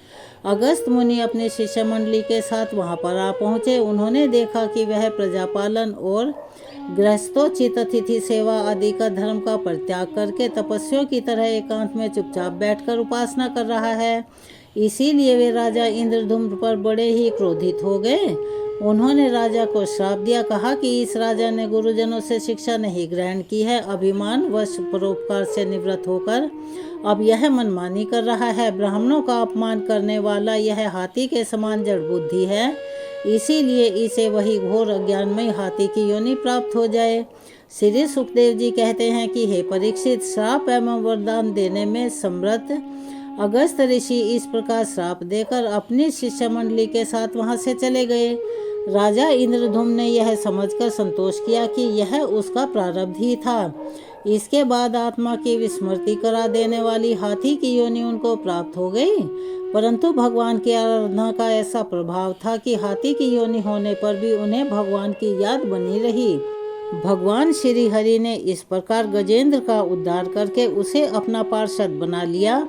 अगस्त मुनि अपने शिष्य मंडली के साथ वहां पर आ पहुंचे। उन्होंने देखा कि वह प्रजापालन और गृहस्थोचित अतिथि सेवा आदि का धर्म का परित्याग करके तपस्वियों की तरह एकांत में चुपचाप बैठकर उपासना कर रहा है। इसीलिए वे राजा इंद्रधुम्न पर बड़े ही क्रोधित हो गए। उन्होंने राजा को श्राप दिया। कहा कि इस राजा ने गुरुजनों से शिक्षा नहीं ग्रहण की है। अभिमान वश परोपकार से निवृत्त होकर अब यह मनमानी कर रहा है। ब्राह्मणों का अपमान करने वाला यह हाथी के समान जड़ बुद्धि है। इसीलिए इसे वही घोर अज्ञानमय हाथी की योनि प्राप्त हो जाए। श्री सुखदेव जी कहते हैं कि हे परीक्षित, श्राप एवं वरदान देने में समर्थ अगस्त ऋषि इस प्रकार श्राप देकर अपनी शिष्य मंडली के साथ वहां से चले गए। राजा इंद्रधुम्न ने यह समझकर संतोष किया कि यह उसका प्रारब्ध ही था। इसके बाद आत्मा की विस्मृति करा देने वाली हाथी की योनि उनको प्राप्त हो गई। परंतु भगवान की आराधना का ऐसा प्रभाव था कि हाथी की योनि होने पर भी उन्हें भगवान की याद बनी रही। भगवान श्री हरि ने इस प्रकार गजेंद्र का उद्धार करके उसे अपना पार्षद बना लिया।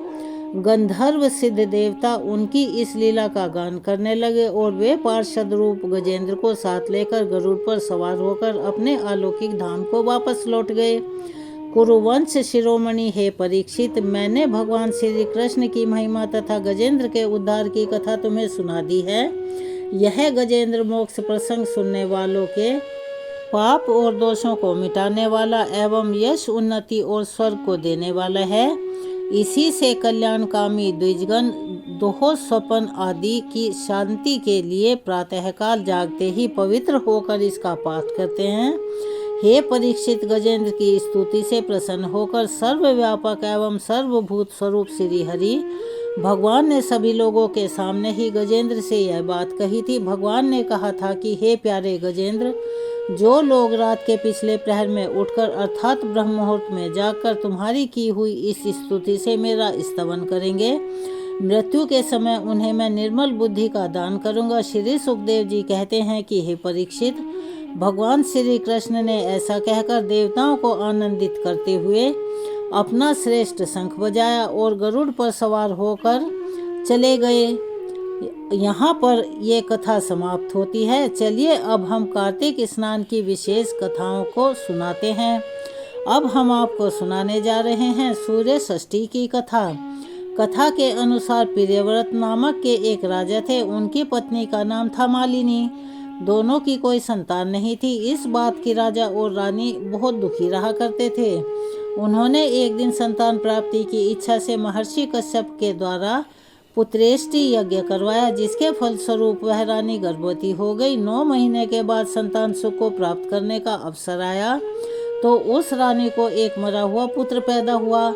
गंधर्व सिद्ध देवता उनकी इस लीला का गान करने लगे और वे पार्षद रूप गजेंद्र को साथ लेकर गरुड़ पर सवार होकर अपने अलौकिक धाम को वापस लौट गए। कुरुवंश शिरोमणि, हे परीक्षित, मैंने भगवान श्री कृष्ण की महिमा तथा गजेंद्र के उद्धार की कथा तुम्हें सुना दी है। यह गजेंद्र मोक्ष प्रसंग सुनने वालों के पाप और दोषों को मिटाने वाला एवं यश, उन्नति और स्वर्ग को देने वाला है। इसी से कल्याणकामी द्विजगण दोह स्वपन आदि की शांति के लिए प्रातःकाल जागते ही पवित्र होकर इसका पाठ करते हैं। हे परीक्षित, गजेंद्र की स्तुति से प्रसन्न होकर सर्वव्यापक एवं सर्वभूत स्वरूप श्री हरि भगवान ने सभी लोगों के सामने ही गजेंद्र से यह बात कही थी। भगवान ने कहा था कि हे प्यारे गजेंद्र, जो लोग रात के पिछले प्रहर में उठकर अर्थात ब्रह्म मुहूर्त में जागकर तुम्हारी की हुई इस स्तुति से मेरा स्तवन करेंगे, मृत्यु के समय उन्हें मैं निर्मल बुद्धि का दान करूंगा। श्री सुखदेव जी कहते हैं कि हे परीक्षित, भगवान श्री कृष्ण ने ऐसा कहकर देवताओं को आनंदित करते हुए अपना श्रेष्ठ शंख बजाया और गरुड़ पर सवार होकर चले गए। यहाँ पर ये कथा समाप्त होती है। चलिए अब हम कार्तिक स्नान की विशेष कथाओं को सुनाते हैं। अब हम आपको सुनाने जा रहे हैं सूर्य षष्ठी की कथा। कथा के अनुसार प्रियव्रत नामक के एक राजा थे। उनकी पत्नी का नाम था मालिनी। दोनों की कोई संतान नहीं थी। इस बात की राजा और रानी बहुत दुखी रहा करते थे। उन्होंने एक दिन संतान प्राप्ति की इच्छा से महर्षि कश्यप के द्वारा पुत्रेष्टि यज्ञ करवाया, जिसके फलस्वरूप वह रानी गर्भवती हो गई। 9 महीने के बाद संतान सुख को प्राप्त करने का अवसर आया तो उस रानी को एक मरा हुआ पुत्र पैदा हुआ।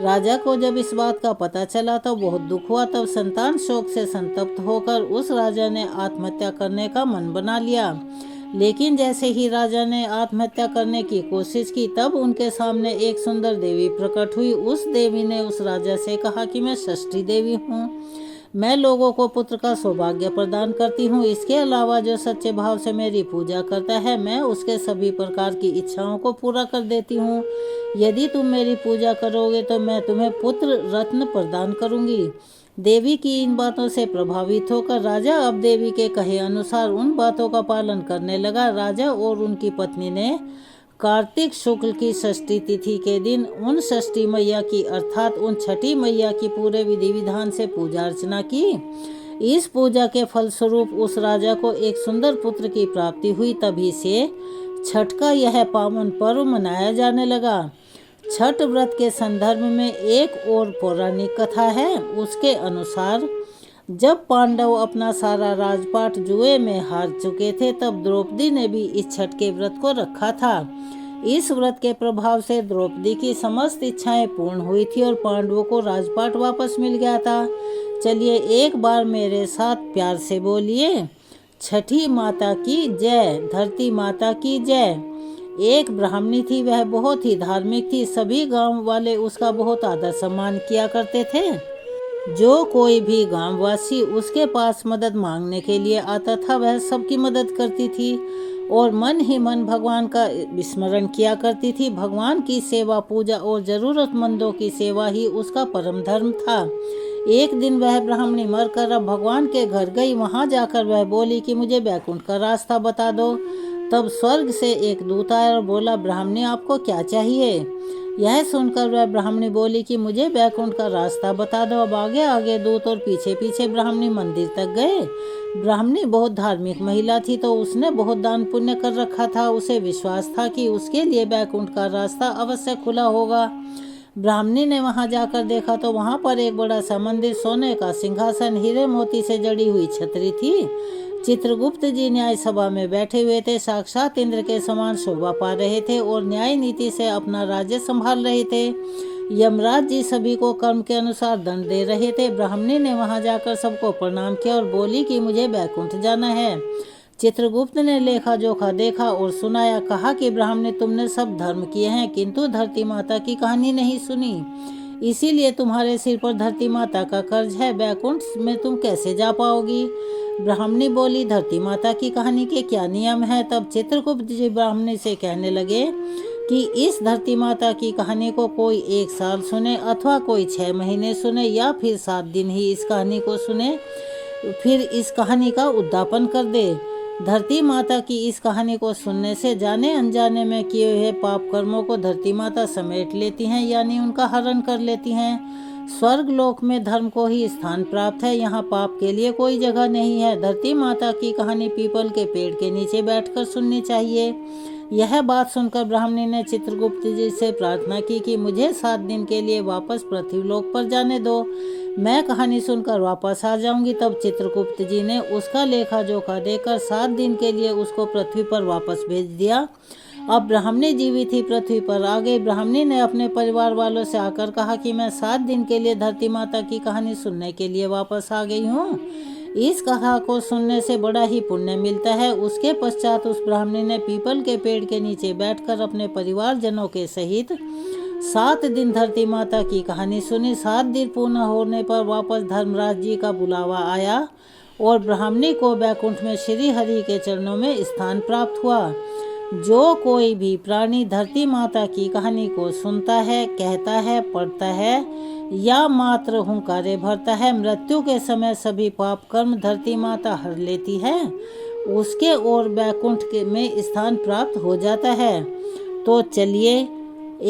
राजा को जब इस बात का पता चला तो बहुत दुख हुआ। तब संतान शोक से संतप्त होकर उस राजा ने आत्महत्या करने का मन बना लिया। लेकिन जैसे ही राजा ने आत्महत्या करने की कोशिश की तब उनके सामने एक सुंदर देवी प्रकट हुई। उस देवी ने उस राजा से कहा कि मैं षष्ठी देवी हूँ, मैं लोगों को पुत्र का सौभाग्य प्रदान करती हूँ। इसके अलावा जो सच्चे भाव से मेरी पूजा करता है मैं उसके सभी प्रकार की इच्छाओं को पूरा कर देती हूँ। यदि तुम मेरी पूजा करोगे तो मैं तुम्हें पुत्र रत्न प्रदान करूँगी। देवी की इन बातों से प्रभावित होकर राजा अब देवी के कहे अनुसार उन बातों का पालन करने लगा। राजा और उनकी पत्नी ने कार्तिक शुक्ल की षष्ठी तिथि के दिन उन षष्ठी मैया की अर्थात उन छठी मैया की पूरे विधि विधान से पूजा अर्चना की। इस पूजा के फलस्वरूप उस राजा को एक सुंदर पुत्र की प्राप्ति हुई। तभी से छठ का यह पावन पर्व मनाया जाने लगा। छठ व्रत के संदर्भ में एक और पौराणिक कथा है। उसके अनुसार जब पांडव अपना सारा राजपाट जुए में हार चुके थे तब द्रौपदी ने भी इस छठ के व्रत को रखा था। इस व्रत के प्रभाव से द्रौपदी की समस्त इच्छाएं पूर्ण हुई थी और पांडवों को राजपाट वापस मिल गया था। चलिए एक बार मेरे साथ प्यार से बोलिए, छठी माता की जय, धरती माता की जय। एक ब्राह्मणी थी, वह बहुत ही धार्मिक थी। सभी गांव वाले उसका बहुत आदर सम्मान किया करते थे। जो कोई भी गांववासी उसके पास मदद मांगने के लिए आता था वह सबकी मदद करती थी और मन ही मन भगवान का विस्मरण किया करती थी। भगवान की सेवा, पूजा और जरूरतमंदों की सेवा ही उसका परम धर्म था। एक दिन वह ब्राह्मणी मरकर अब भगवान के घर गई। वहां जाकर वह बोली कि मुझे बैकुंठ का रास्ता बता दो। तब स्वर्ग से एक दूत आया और बोला, ब्राह्मणी आपको क्या चाहिए? यह सुनकर वह ब्राह्मणी बोली कि मुझे बैकुंठ का रास्ता बता दो। अब आगे आगे दूत और पीछे पीछे ब्राह्मणी मंदिर तक गए। ब्राह्मणी बहुत धार्मिक महिला थी तो उसने बहुत दान पुण्य कर रखा था। उसे विश्वास था कि उसके लिए बैकुंठ का रास्ता अवश्य खुला होगा। ब्राह्मणी ने वहां जाकर देखा तो वहां पर एक बड़ा सा मंदिर, सोने का सिंहासन, हीरे मोती से जड़ी हुई छतरी थी। चित्रगुप्त जी न्याय सभा में बैठे हुए थे। साक्षात इंद्र के समान शोभा पा रहे थे और न्याय नीति से अपना राज्य संभाल रहे थे। यमराज जी सभी को कर्म के अनुसार दंड दे रहे थे। ब्राह्मणी ने वहां जाकर सबको प्रणाम किया और बोली कि मुझे बैकुंठ जाना है। चित्रगुप्त ने लेखा जोखा देखा और सुनाया। कहा कि ब्राह्मणी, तुमने सब धर्म किए हैं किंतु धरती माता की कहानी नहीं सुनी, इसीलिए तुम्हारे सिर पर धरती माता का कर्ज है। बैकुंठ में तुम कैसे जा पाओगी? ब्राह्मणी बोली, धरती माता की कहानी के क्या नियम है? तब चित्रगुप्त जी ब्राह्मणी से कहने लगे कि इस धरती माता की कहानी को कोई 1 साल सुने अथवा कोई 6 महीने सुने या फिर 7 दिन ही इस कहानी को सुने, फिर इस कहानी का उद्यापन कर दे। धरती माता की इस कहानी को सुनने से जाने अनजाने में किए हुए पाप कर्मों को धरती माता समेट लेती हैं, यानी उनका हरण कर लेती हैं। स्वर्ग लोक में धर्म को ही स्थान प्राप्त है, यहाँ पाप के लिए कोई जगह नहीं है। धरती माता की कहानी पीपल के पेड़ के नीचे बैठकर सुननी चाहिए। यह बात सुनकर ब्राह्मणी ने चित्रगुप्त जी से प्रार्थना की कि मुझे 7 दिन के लिए वापस पृथ्वीलोक पर जाने दो, मैं कहानी सुनकर वापस आ जाऊंगी। तब चित्रगुप्त जी ने उसका लेखा जोखा देकर 7 दिन के लिए उसको पृथ्वी पर वापस भेज दिया। अब ब्राह्मणी जीवित ही पृथ्वी पर आ गई। ब्राह्मणी ने अपने परिवार वालों से आकर कहा कि मैं 7 दिन के लिए धरती माता की कहानी सुनने के लिए वापस आ गई हूँ। इस कथा को सुनने से बड़ा ही पुण्य मिलता है। उसके पश्चात उस ब्राह्मणी ने पीपल के पेड़ के नीचे बैठकर अपने परिवारजनों के सहित 7 दिन धरती माता की कहानी सुनी। 7 दिन पूर्ण होने पर वापस धर्मराज जी का बुलावा आया और ब्राह्मणी को बैकुंठ में श्री हरि के चरणों में स्थान प्राप्त हुआ। जो कोई भी प्राणी धरती माता की कहानी को सुनता है, कहता है, पढ़ता है या मात्र हुंकारे भरता है। मृत्यु के समय सभी पाप कर्म धरती माता हर लेती है, उसके और बैकुंठ में स्थान प्राप्त हो जाता है। तो चलिए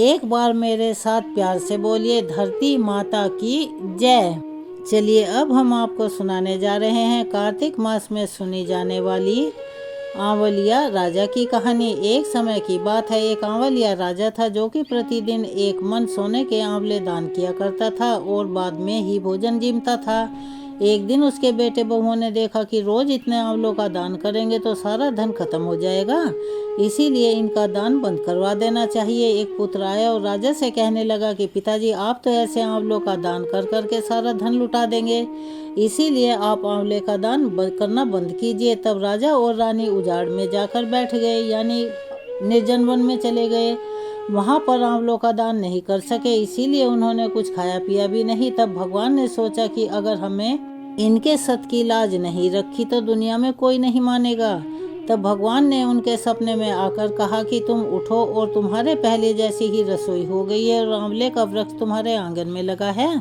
एक बार मेरे साथ प्यार से बोलिए, धरती माता की जय। चलिए अब हम आपको सुनाने जा रहे हैं कार्तिक मास में सुनी जाने वाली आंवलिया राजा की कहानी। एक समय की बात है, एक आंवलिया राजा था जो कि प्रतिदिन एक मन सोने के आंवले दान किया करता था और बाद में ही भोजन जीमता था। एक दिन उसके बेटे बहुओं ने देखा कि रोज इतने आंवलों का दान करेंगे तो सारा धन खत्म हो जाएगा, इसीलिए इनका दान बंद करवा देना चाहिए। एक पुत्र आया और राजा से कहने लगा कि पिताजी, आप तो ऐसे आंवलों का दान कर करके सारा धन लुटा देंगे, इसीलिए आप आंवले का दान करना बंद कीजिए। तब राजा और रानी उजाड़ में जाकर बैठ गए, यानी निर्जन वन में चले गए। वहाँ पर आंवलों का दान नहीं कर सके, इसीलिए उन्होंने कुछ खाया पिया भी नहीं। तब भगवान ने सोचा कि अगर हमें इनके सत की लाज नहीं रखी तो दुनिया में कोई नहीं मानेगा। तब भगवान ने उनके सपने में आकर कहा कि तुम उठो और तुम्हारे पहले जैसी ही रसोई हो गई है और आंवले का वृक्ष तुम्हारे आंगन में लगा है,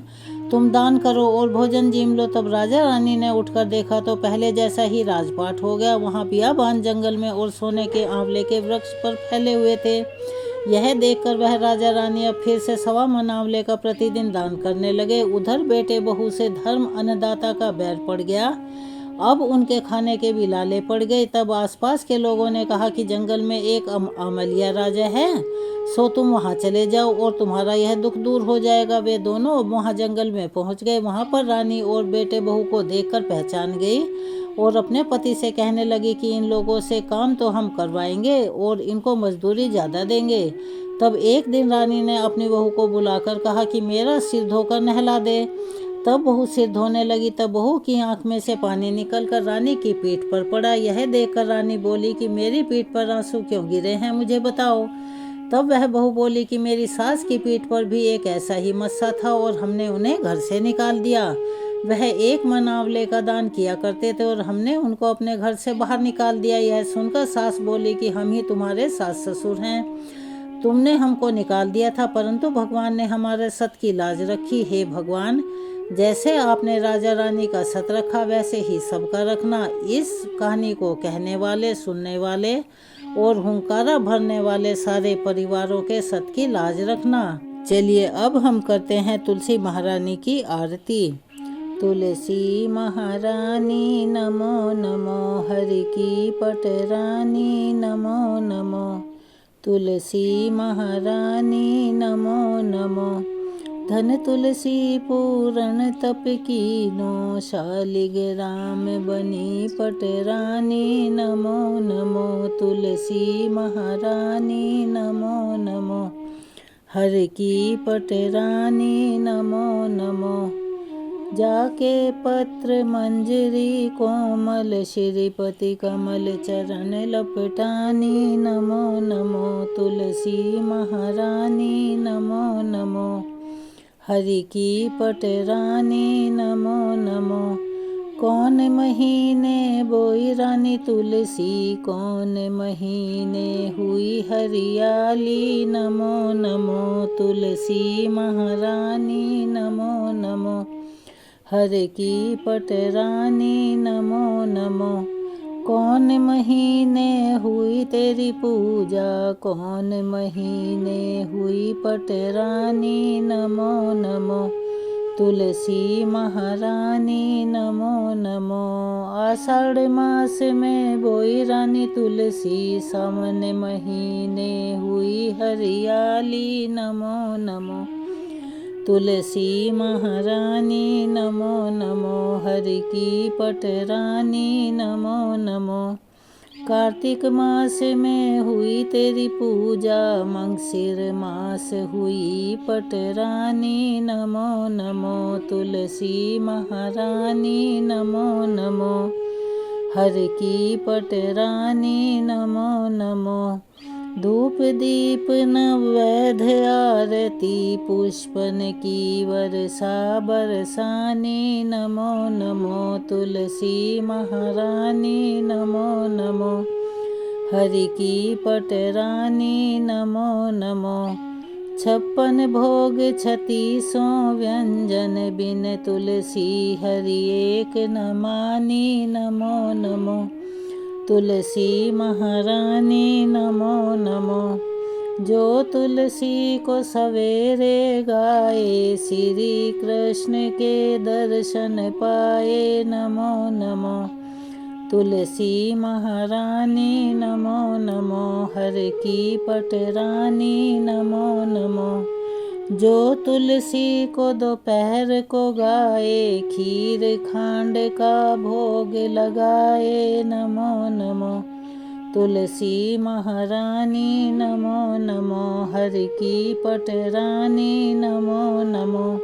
तुम दान करो और भोजन जीम लो। तब राजा रानी ने उठकर देखा तो पहले जैसा ही राजपाट हो गया। वहाँ बियाबान जंगल में और सोने के आंवले के वृक्ष पर फैले हुए थे। यह देखकर वह राजा रानी अब फिर से 1.25 मन आंवले का प्रतिदिन दान करने लगे। उधर बेटे बहू से धर्म अन्नदाता का बैर पड़ गया, अब उनके खाने के भी लाले पड़ गए। तब आसपास के लोगों ने कहा कि जंगल में एक आंवलिया राजा है, सो तुम वहां चले जाओ और तुम्हारा यह दुख दूर हो जाएगा। वे दोनों वहां जंगल में पहुंच गए। वहां पर रानी और बेटे बहू को देखकर पहचान गई और अपने पति से कहने लगी कि इन लोगों से काम तो हम करवाएंगे और इनको मजदूरी ज़्यादा देंगे। तब एक दिन रानी ने अपनी बहू को बुलाकर कहा कि मेरा सिर धोकर नहला दे। तब बहू सिर धोने लगी। तब बहू की आंख में से पानी निकलकर रानी की पीठ पर पड़ा। यह देखकर रानी बोली कि मेरी पीठ पर आंसू क्यों गिरे हैं, मुझे बताओ। तब वह बहू बोली कि मेरी सास की पीठ पर भी एक ऐसा ही मस्सा था और हमने उन्हें घर से निकाल दिया। वह 1 मन आंवले का दान किया करते थे और हमने उनको अपने घर से बाहर निकाल दिया। यह सुनकर सास बोली कि हम ही तुम्हारे सास ससुर हैं, तुमने हमको निकाल दिया था, परंतु भगवान ने हमारे सत की लाज रखी। हे भगवान, जैसे आपने राजा रानी का सत रखा वैसे ही सबका रखना। इस कहानी को कहने वाले, सुनने वाले और हुंकारा भरने वाले सारे परिवारों के सत की लाज रखना। चलिए अब हम करते हैं तुलसी महारानी की आरती। तुलसी महारानी नमो नमो, हरि की पटरानी नमो नमो। तुलसी महारानी नमो नमो, धन तुलसी पूरण तप कीनो, शालिग्राम बनी पटरानी नमो नमो। तुलसी महारानी नमो नमो, हर की पटरानी नमो नमो। जाके पत्र मंजरी कोमल, श्रीपति कमल चरण लपटानी नमो नमो। तुलसी महारानी नमो नमो, हरि की पटरानी नमो नमो। कौन महीने बोई रानी तुलसी, कौन महीने हुई हरियाली नमो नमो। तुलसी महारानी नमो नमो, हर की पटरानी नमो नमो। कौन महीने हुई तेरी पूजा, कौन महीने हुई पटरानी नमो नमो। तुलसी महारानी नमो नमो। आषाढ़ मास में बोई रानी तुलसी, सावन महीने हुई हरियाली नमो नमो। तुलसी महारानी नमो नमो, हरि की पटरानी नमो नमो। कार्तिक मास में हुई तेरी पूजा, मंगसिर मास हुई पटरानी नमो नमो। तुलसी महारानी नमो नमो, हर की पटरानी नमो नमो। धूप दीप नवैध आरती, पुष्पन की वर्षा बरसानी नमो नमो। तुलसी महारानी नमो नमो, हरि की पटरानी नमो नमो। 56 भोग 36 व्यंजन, बिन तुलसी हरि एक न मानी। नमो नमो तुलसी महारानी, नमो नमो। जो तुलसी को सवेरे गाए, श्री कृष्ण के दर्शन पाए। नमो नमो तुलसी महारानी, नमो नमो। हर की पटरानी, नमो नमो। जो तुलसी को दोपहर को गाए, खीर खांड का भोग लगाए। नमो नमो तुलसी महारानी, नमो नमो। हर की पटरानी, नमो नमो।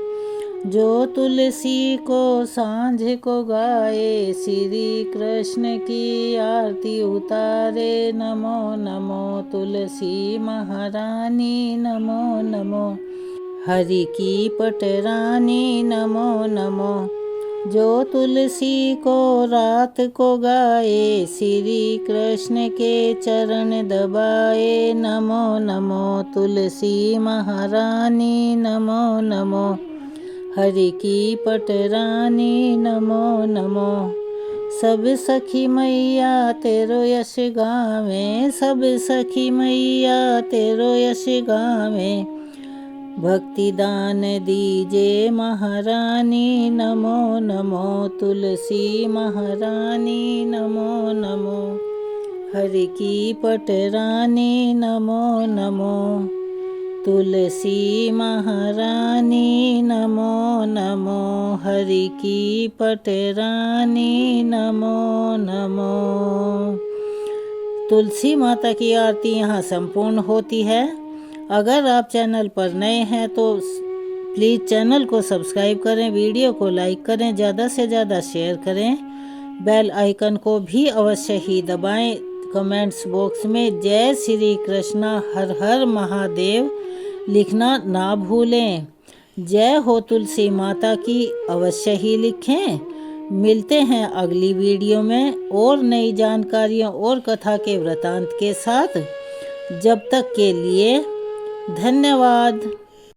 जो तुलसी को सांझ को गाए, श्री कृष्ण की आरती उतारे। नमो नमो तुलसी महारानी, नमो नमो। हरि की पटरानी, नमो नमो। जो तुलसी को रात को गाए, श्री कृष्ण के चरण दबाए। नमो नमो तुलसी महारानी, नमो नमो। हरि की पटरानी, नमो नमो। सब सखी मैया तेरो यश गावें, सब सखी मैया तेरो यश गावें। भक्ति दान दीजे महारानी, नमो नमो तुलसी महारानी, नमो नमो। हरि की पटरानी, नमो नमो तुलसी महारानी, नमो नमो। हरि की पटरानी, नमो नमो। तुलसी माता की आरती यहाँ संपूर्ण होती है। अगर आप चैनल पर नए हैं तो प्लीज़ चैनल को सब्सक्राइब करें, वीडियो को लाइक करें, ज़्यादा से ज़्यादा शेयर करें, बेल आइकन को भी अवश्य ही दबाएं। कमेंट्स बॉक्स में जय श्री कृष्णा हर हर महादेव लिखना ना भूलें। जय हो तुलसी माता की अवश्य ही लिखें। मिलते हैं अगली वीडियो में और नई जानकारियों और कथा के वृतांत के साथ। जब तक के लिए धन्यवाद।